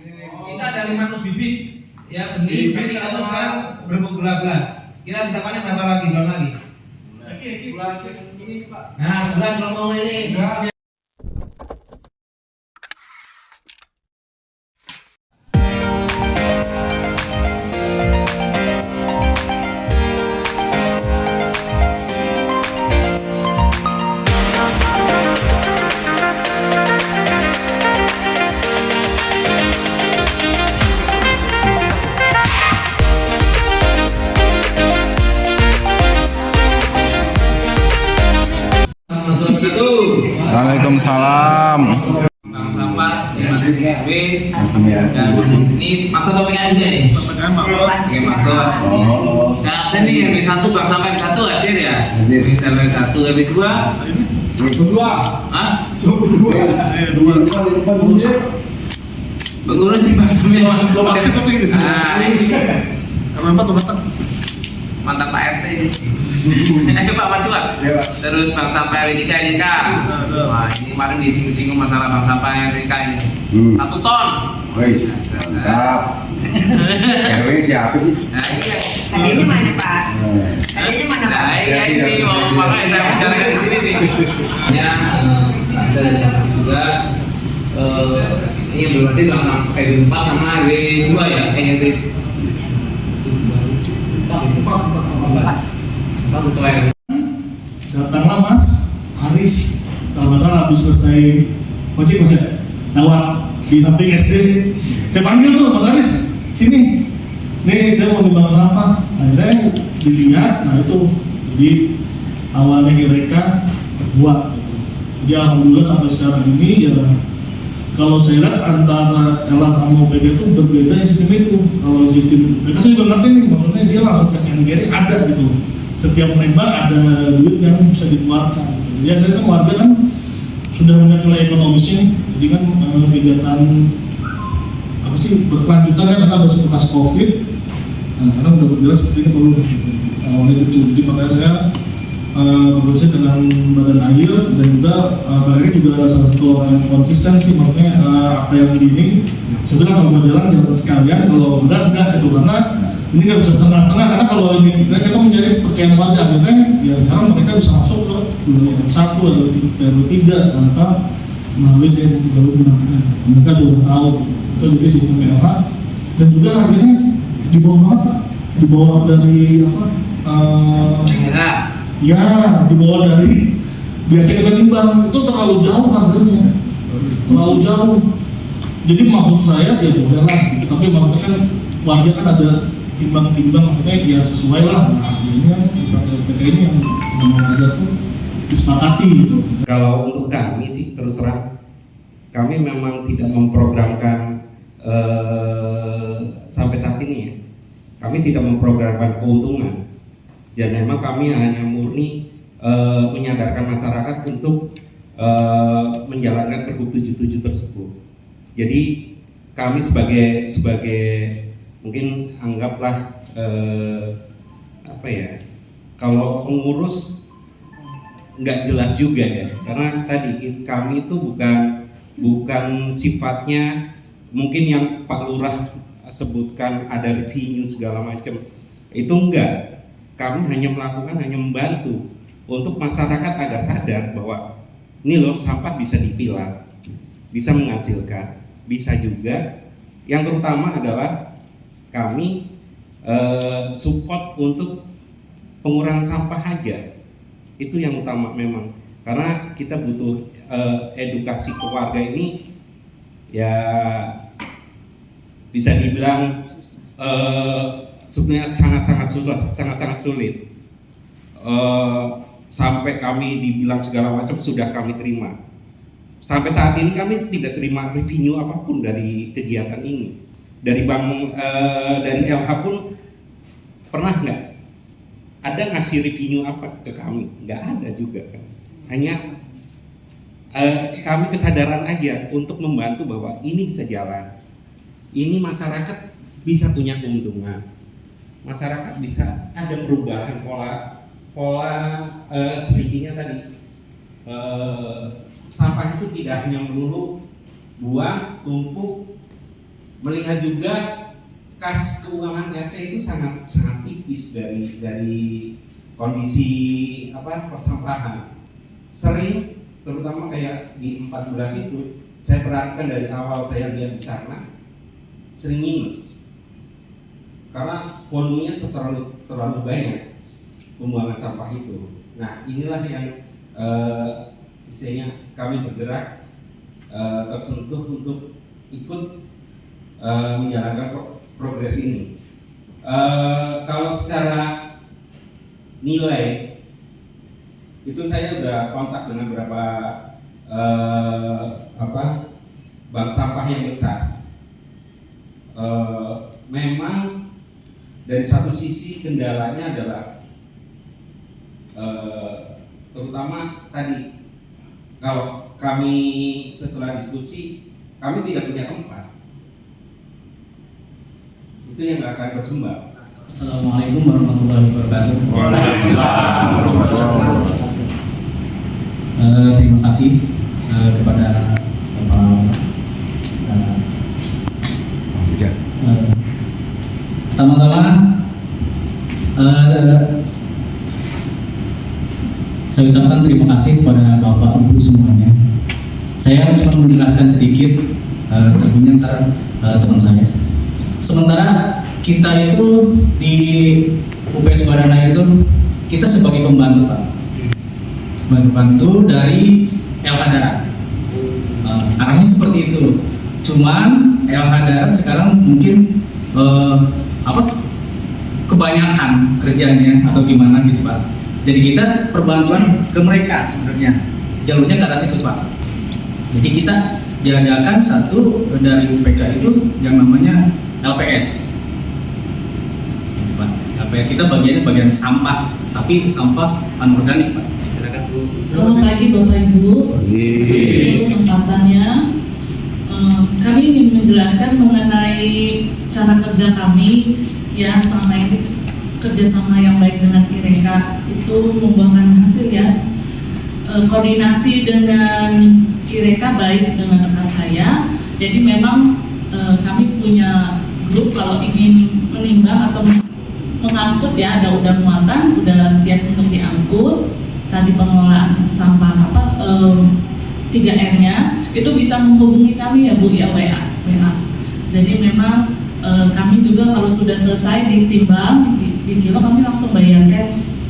Kita ada 500 bibit ya benih, tapi kalau sekarang berbulan-bulan. Kita kita panen berapa lagi? Bulan lagi? Bulan ini Pak. Nah, sebulan kalau mau ini. Waalaikumsalam. Bang Sampar, Mas B, dan ini Pak Topik aja nih. Oke, Pak Saya nih W1 Bang Sampar 1 hadir ya. Misal W1, W2. Hah? Pengurus Bang Sampar. Mantap Pak RT ini. Ayo Pak maju Pak. Terus Bang Sampar RK ini Kak. Wah ini kemarin disinggung masalah Bang Sampar RK ini. 1 ton. Wih, mantap. RW siapa sih? Nah iya. Adanya mana Pak? Adanya mana Pak? Nah iya ini makanya saya bicarakan di sini nih. Ya kita ada siapa juga. Ini belum ada Bang Sampar RW 4 sama RW 2 ya. RW Datanglah Mas Aris, kalau nggak salah habis selesai ojek Mas ya, lewat di samping SD. Saya panggil tuh Mas Aris, sini. Nih saya mau nimbang sampah. Akhirnya dilihat, nah itu. Jadi awalnya mereka terbuat. Gitu. Jadi alhamdulillah sampai sekarang ini ya. Kalau saya lihat antara Ella sama OPK itu berbeda ya sistem itu. Kalau sistem OPK saya juga ngerti nih, maksudnya dia langsung cash and carry ada gitu. Setiap menembak ada duit yang bisa dikeluarkan. Jadi akhirnya kan warga kan sudah melihat nilai ekonomisnya. Jadi kan kegiatan apa sih berkelanjutan ya karena bekas COVID. Nah sekarang udah berjalan seperti ini perlu oleh itu. Jadi makanya saya berusaha dengan badan air dan juga Bang Eri juga salah satu orang yang konsisten sih, maksudnya apa yang ini sebenarnya kalau mau jalan sekalian, kalau enggak gitu, karena ini nggak bisa setengah-setengah, karena kalau ini kita mencari kepercayaan warga akhirnya ya sekarang mereka bisa masuk ke wilayah R1 atau R3 tanpa melalui saya baru menampilkan, mereka juga tahu gitu. Itu jadi sistem LH dan juga harganya di bawah banget Pak, di bawah dari apa ya di bawah dari biasa kita timbang, itu terlalu jauh harganya, terlalu jauh. Jadi maksud saya ya boleh lah sedikit, tapi maksudnya kan warga kan ada timbang-timbang, maksudnya ya sesuai lah harganya PPK ini yang warga tuh disepakati gitu. Kalau untuk kami sih terus terang kami memang tidak memprogramkan sampai saat ini ya, kami tidak memprogramkan keuntungan. Dan memang kami hanya murni menyadarkan masyarakat untuk menjalankan Pergub 77 tersebut. Jadi kami sebagai mungkin anggaplah apa ya, kalau pengurus nggak jelas juga ya, karena tadi kami itu bukan sifatnya mungkin yang Pak Lurah sebutkan ada revenue segala macam, itu enggak. Kami hanya membantu untuk masyarakat agar sadar bahwa ini loh sampah bisa dipilah, bisa menghasilkan, bisa juga yang terutama adalah kami support untuk pengurangan sampah aja, itu yang utama memang, karena kita butuh edukasi ke warga ini ya bisa dibilang sebenarnya sangat sulit. Sampai kami dibilang segala macam sudah kami terima. Sampai saat ini kami tidak terima revenue apapun dari kegiatan ini. Dari dari LH pun pernah nggak ada ngasih revenue apa ke kami? Nggak ada juga kan. Hanya kami kesadaran aja untuk membantu bahwa ini bisa jalan. Ini masyarakat bisa punya keuntungan. Masyarakat bisa ada perubahan pola sedikitnya tadi, sampah itu tidak hanya melulu buang, tumpuk, melihat juga kas keuangan RT itu sangat tipis dari kondisi persampahan. Sering, terutama kayak di 14 itu, saya perhatikan dari awal saya lihat di sana sering minus karena volumenya terlalu banyak pembuangan sampah itu. Nah, inilah yang istilahnya kami bergerak tersentuh untuk ikut menjalankan progres ini. Kalau secara nilai itu saya udah kontak dengan beberapa bank sampah yang besar. Memang dari satu sisi kendalanya adalah terutama tadi kalau kami setelah diskusi kami tidak punya tempat, itu yang nggak akan berkembang. Assalamualaikum warahmatullahi wabarakatuh. Terima kasih kepada Bapak. Pertama-tama saya ucapkan terima kasih kepada Bapak Ibu semuanya. Saya cuma menjelaskan sedikit, tentunya ntar teman saya. Sementara kita itu di UPS Badana itu kita sebagai pembantu Pak, pembantu dari LH Darat. Arahnya seperti itu. Cuman LH Darat sekarang mungkin kebanyakan kerjanya atau gimana gitu Pak. Jadi kita perbantuan ke mereka sebenarnya, jalurnya ke arah situ Pak. Jadi kita diadakan satu dari UPK itu yang namanya LPS. Gitu, Pak. LPS kita bagian sampah, tapi sampah anorganik Pak. Silakan Bu. Selamat pagi Bapak Ibu. Atas kesempatannya. Kami ingin menjelaskan mengenai cara kerja kami ya selama ini kerjasama yang baik dengan IREKA itu membuahkan hasil ya. Koordinasi dengan IREKA baik dengan rekan saya. Jadi memang kami punya grup kalau ingin menimbang atau mengangkut ya, ada udah muatan, udah siap untuk diangkut. Tadi pengelolaan sampah 3R-nya itu bisa menghubungi kami ya Bu ya, WA. Jadi memang kami juga kalau sudah selesai ditimbang di kilo kami langsung bayar cash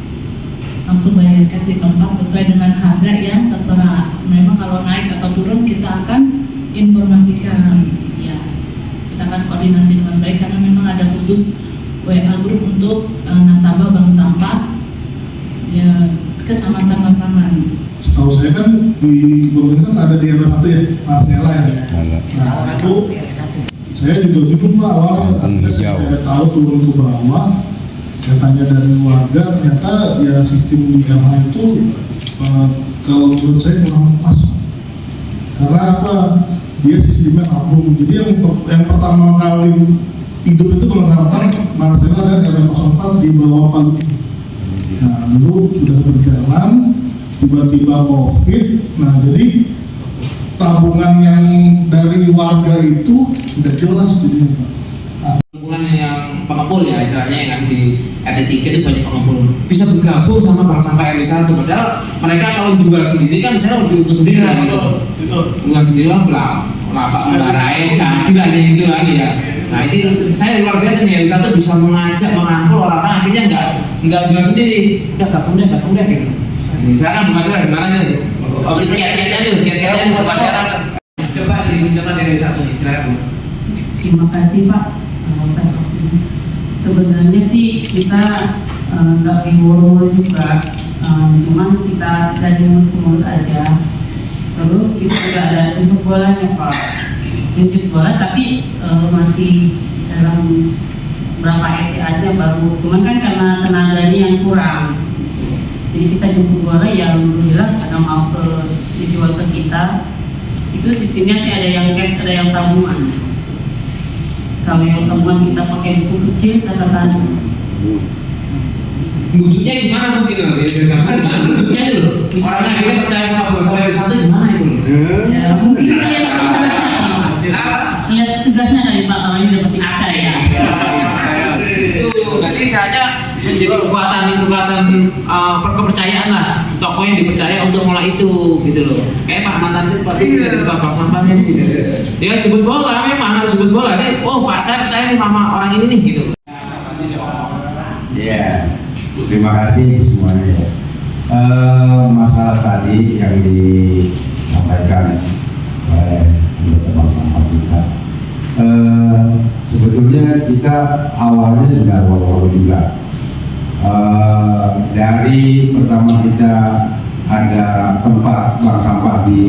di tempat sesuai dengan harga yang tertera. Memang kalau naik atau turun kita akan informasikan ya, kita akan koordinasi dengan baik karena memang ada khusus WA grup untuk nasabah bank sampah ya, kecamatan Matraman. Setahu saya kan di Kebun ada di RW 1 ya, Marcella ya. Nah itu saya juga bingung Pak awalnya, akhirnya saya tahu turun ke bawah, saya tanya dari warga, ternyata ya sistem di LH itu kalau menurut saya kurang pas. Karena apa? Dia sistemnya tabung. Jadi yang pertama kali hidup itu pengesampang Marcella dan RW 04 di bawah Pak. Nah dulu sudah berjalan, tiba-tiba COVID. Nah jadi tabungan yang dari warga itu tidak jelas jadi Pak. Tabungan yang pengepul ya istilahnya yang ada di RT3 itu banyak pengepul bisa bergabung sama bank sampah RW 1 padahal mereka kalau jual sendiri kan saya lebih untung sendiri lah gitu. Jual sendiri kan belarain jadi lah gitu kan ya. Nah itu saya luar biasa nih RW 1 bisa mengajak merangkul orang-orang akhirnya nggak jual sendiri, udah gabung deh gitu. Ini saya kan bermasalah gimana nih? Beli kiat-kiatnya dulu masyarakat. Coba ditunjukkan dari satu nih, silakan. Terima kasih Pak atas waktunya. Sebenarnya sih kita nggak buru-buru juga, cuman kita dari mulut ke mulut aja. Terus kita juga ada jemput bolanya Pak, jemput bola tapi masih dalam berapa RT aja baru. Cuman kan karena tenaganya yang kurang. Jadi kita jemput bola ya alhamdulillah ada mau dijual ke kita. Itu sistemnya sih ada yang cash, ada yang tabungan. Kalau yang tabungan kita pakai buku kecil catatan. Wujudnya gimana Bu gitu loh? Wujudnya itu loh. Orang akhirnya percaya sama bank sampah RW 1 gimana itu loh? Ya mungkin lihat tugasnya dari Pak Tawa ini dapetin hak saya. Jadi saya menjadi kekuatan kepercayaan lah, tokoh yang dipercaya untuk mulai itu gitu loh. Kayak Pak mantan itu Pak Rizky dari tukang bank sampah ini gitu. Ya jemput bola, memang harus jemput bola nih. Oh Pak, saya percaya nih sama orang ini nih gitu. Iya, terima kasih semuanya ya. Masalah tadi yang disampaikan oleh anggota bank sampah kita, sebetulnya kita awalnya sudah walau juga. Dari pertama kita ada tempat bank sampah di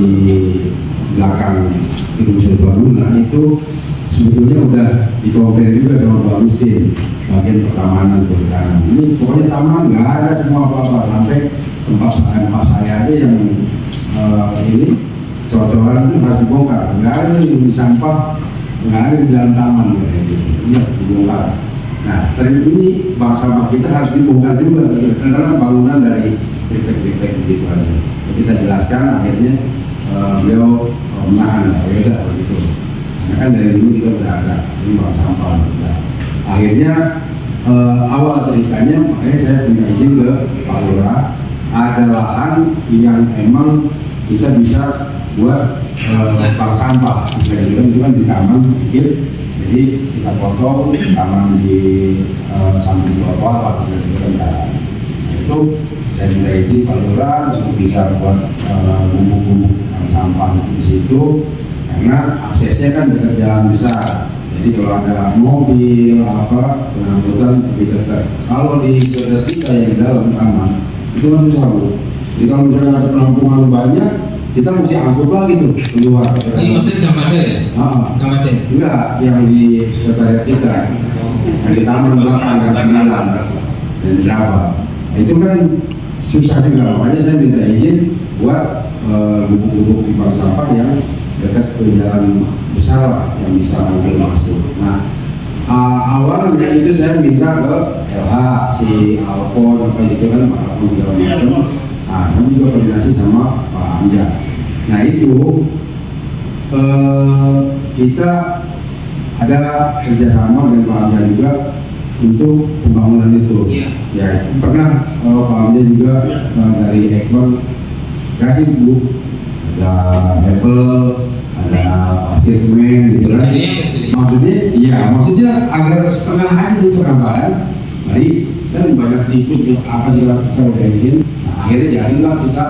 belakang gedung Serbaguna itu sebetulnya udah dikompar juga sama Pak Agustin bagian pertamanan perhutanan. Ini pokoknya taman nggak ada semua apa-apa, sampai tempat sampah saya aja yang ini cocoran itu harus dibongkar, nggak ada yang di sampah, nggak ada di dalam taman kayak gitu, ini harus dibongkar. Nah, terus ini bank sampah kita harus dibongkar juga karena bangunan dari triplek begitu aja. Kita jelaskan akhirnya beliau menahan, ya udah begitu. Karena kan dari dulu kita udah ada ini bank sampah. Nah, akhirnya awal ceritanya makanya saya punya izin ke Pak Lurah, ada lahan yang emang kita bisa buat bank sampah, bisa itu kan di taman sedikit, jadi kita potong taman di samping trotoar bisa gitu kan. Nah, itu saya minta izin Pak Lurah untuk bisa buat bubuk-bubuk bank sampah di situ, karena aksesnya kan dekat jalan besar. Jadi kalau ada mobil apa pengangkutan lebih dekat. Kalau di saudara kita yang di dalam taman itu kan susah Bu. Jadi kalau misalnya ada penampungan banyak, kita mesti angkut lagi tuh keluar. Ini maksudnya Gamade ya? Gamade? Enggak, yang di sekretariat kita, yang di taman belakang dan 9 dan berapa. Nah, itu kan susah juga, makanya saya minta izin buat bubuk-bubuk di bank sampah yang dekat ke jalan besar lah, yang bisa mobil masuk. Nah, awalnya itu saya minta ke LH, si Alpon, apa itu kan Pak Alpon segala macam. Nah, kami juga koordinasi sama Pak Amjad. Nah itu kita ada kerjasama dengan Pak Amjad juga untuk pembangunan itu. Ya pernah Pak Amjad juga dari Ekman kasih Bu, ada Apple, ada pasir semen gitu kan. Maksudnya agar setengah aja di setengah badan. Mari kan banyak tikus apa sih kita udah ingin. Nah, akhirnya jadilah kita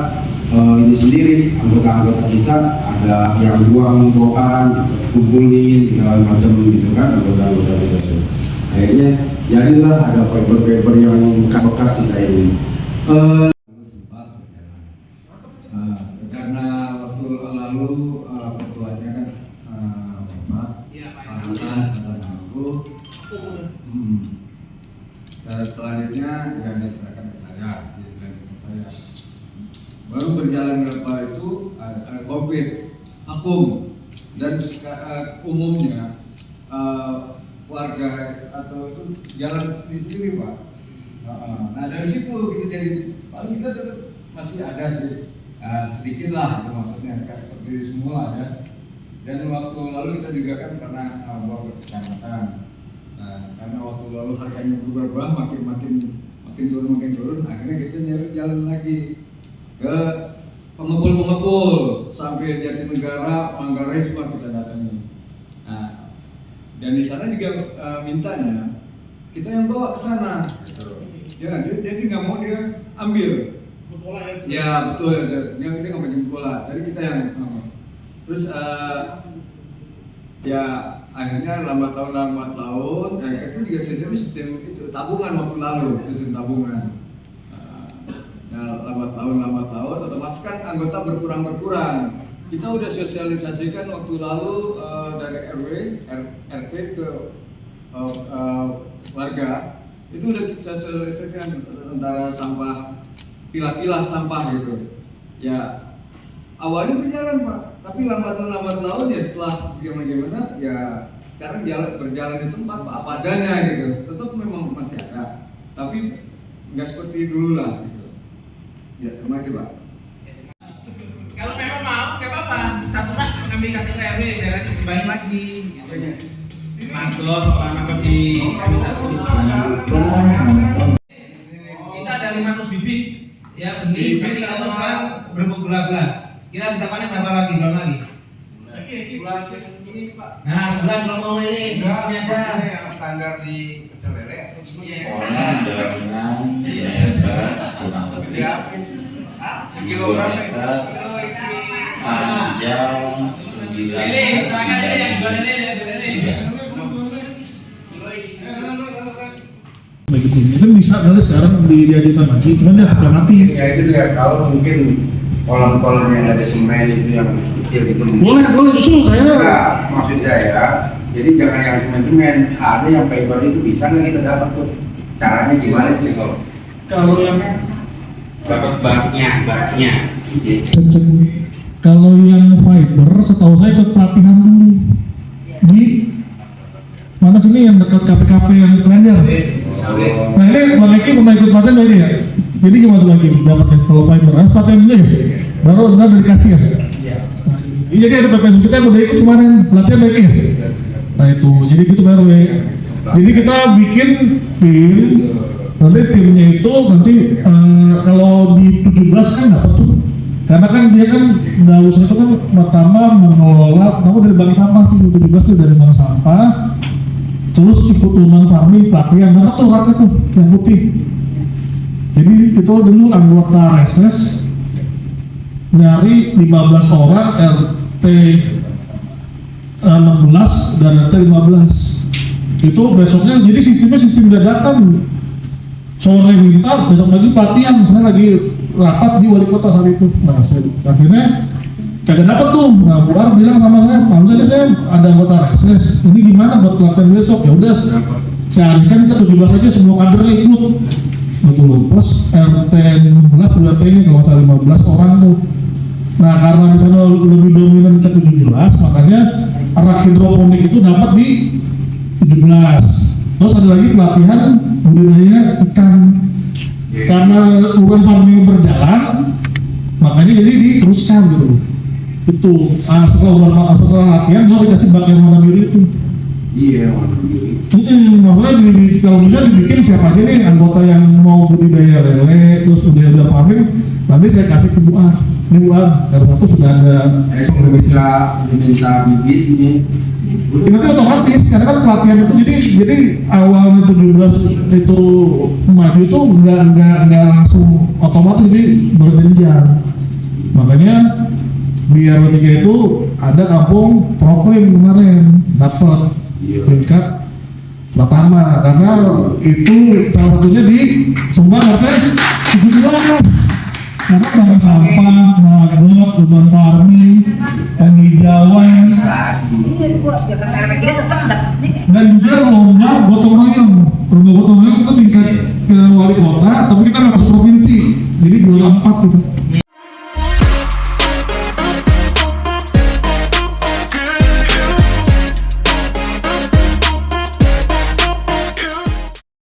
ini sendiri, anggota-anggota kita ada yang buang bongkaran, kumpulin segala macam gitu kan, anggota-anggota kita. Akhirnya jadilah ada paper-paper yang bekas-bekas kita ini. Karena waktu lalu ketuanya kan Pak Hasan aku, dan selanjutnya yang diserahkan ke saya, saya. Baru berjalan berapa itu COVID, akum, dan umumnya warga atau itu jalan sendiri Pak. Nah dari situ kita jadi paling kita tetap masih ada sih. Sedikit lah itu maksudnya, nggak seperti semua ya. Dan waktu lalu kita juga kan pernah bawa ke kecamatan. Nah, karena waktu lalu harganya berubah, makin turun, akhirnya kita nyari jalan lagi ke pengepul sampai Jatinegara, Manggarai semua kita datangi. Nah, dan di sana juga mintanya kita yang bawa ke sana. Ya, dia nggak mau dia ambil. Ya betul, dia nggak mau jemput bola. Jadi kita yang terus ya akhirnya lambat laun, itu juga sistem itu tabungan waktu lalu, sistem tabungan. Nah lambat laun, otomatis kan anggota berkurang. Kita udah sosialisasikan waktu lalu dari RT ke warga, itu udah kita sosialisasikan antara sampah pilah-pilah sampah gitu. Ya awalnya berjalan Pak, tapi lambat laun ya setelah gimana ya sekarang berjalan di tempat apa adanya gitu. Tetap memang masih ada, tapi nggak seperti dulu lah gitu. Ya terima kasih Pak. Kalau memang mau nggak apa-apa, satu rak kami kasih ke RW, saya kembali lagi. Gitu. Mantul, apa di RW1. Kita ada 500 bibit, ya benih. Tapi kalau sekarang berbulan-bulan. Kira kita panen berapa lagi? Bulan lagi? Nah, sebulan kalau mau ini di sini aja. Standar di Pecel Lele. Orang dengan lebar kurang lebih 2 meter, panjang 9 Lele, silakan Lele yang jual Lele, begitu itu bisa kali sekarang diajukan lagi, cuman dia sudah mati. Ya itu dia, kalau mungkin kolam-kolam yang ada semen itu yang kecil itu Boleh justru saya. Enggak, maksud saya, jadi jangan yang semen-semen, ada yang fiber itu bisa nggak kita dapat tuh? Caranya gimana sih Kalau yang dapat baknya. Kalau yang fiber, setahu saya ikut pelatihan dulu di mana sini yang dekat KPKP yang Klender. Nah ini Bang Eki pernah ikut pelatihan lagi ya? Jadi gimana lagi dapatnya kalau fiber? Harus pelatihan dulu ya? Baru udah dikasih ya? Nah, jadi ada PPSU kita yang udah ikut kemarin pelatihan lagi ya? Nah itu, jadi gitu baru ya. Jadi kita bikin tim, nanti timnya itu nanti kalau di 17 kan dapat tuh. Karena kan dia kan Daus itu kan pertama mengelola, kamu dari bank sampah sih 17 itu dari bank sampah, terus ikut urban farming pelatihan, dapat tuh rakyat tuh yang putih. Jadi itu dulu anggota reses dari 15 orang RT 16 dan RT 15. Itu besoknya jadi sistemnya sistem dadakan. Sore minta, besok lagi pelatihan, misalnya lagi rapat di wali kota saat itu. Nah, akhirnya kagak dapat tuh. Nah, Bu Ar bilang sama saya, Pak Hamzah, saya ada anggota reses. Ini gimana buat pelatihan besok? Ya udah, saya alihkan ke 17 aja semua kadernya ikut. Betul, plus RT 16, 2 RT ini kalau saya 15 orang tuh. Nah, karena di sana lebih dominan ke 17, makanya rak hidroponik itu dapat di 17. Terus ada lagi pelatihan budidaya ikan. Karena urban farming berjalan, makanya jadi diteruskan gitu. Itu setelah latihan kalau dikasih bak yang mana diri itu. Iya, mana diri. Maksudnya kalau bisa dibikin siapa aja nih anggota yang mau budidaya lele, terus budidaya farming, nanti saya kasih ke Bu Ar. Ini Bu Ar, R1 sudah ada. Kalau bisa diminta bibitnya. Nanti otomatis, karena kan pelatihan itu jadi awalnya 17 itu maju itu nggak langsung otomatis, jadi berjenjang. Makanya di RW3 itu ada kampung proklaim kemarin dapat tingkat pertama, karena itu salah satunya di Sumbang RT 17. Karena banyak sampah, maggot, urban farming, penghijauan, dan juga lomba gotong royong. Lomba gotong royong itu tingkat wali kota, tapi kita nggak masuk provinsi, jadi juara 4 gitu.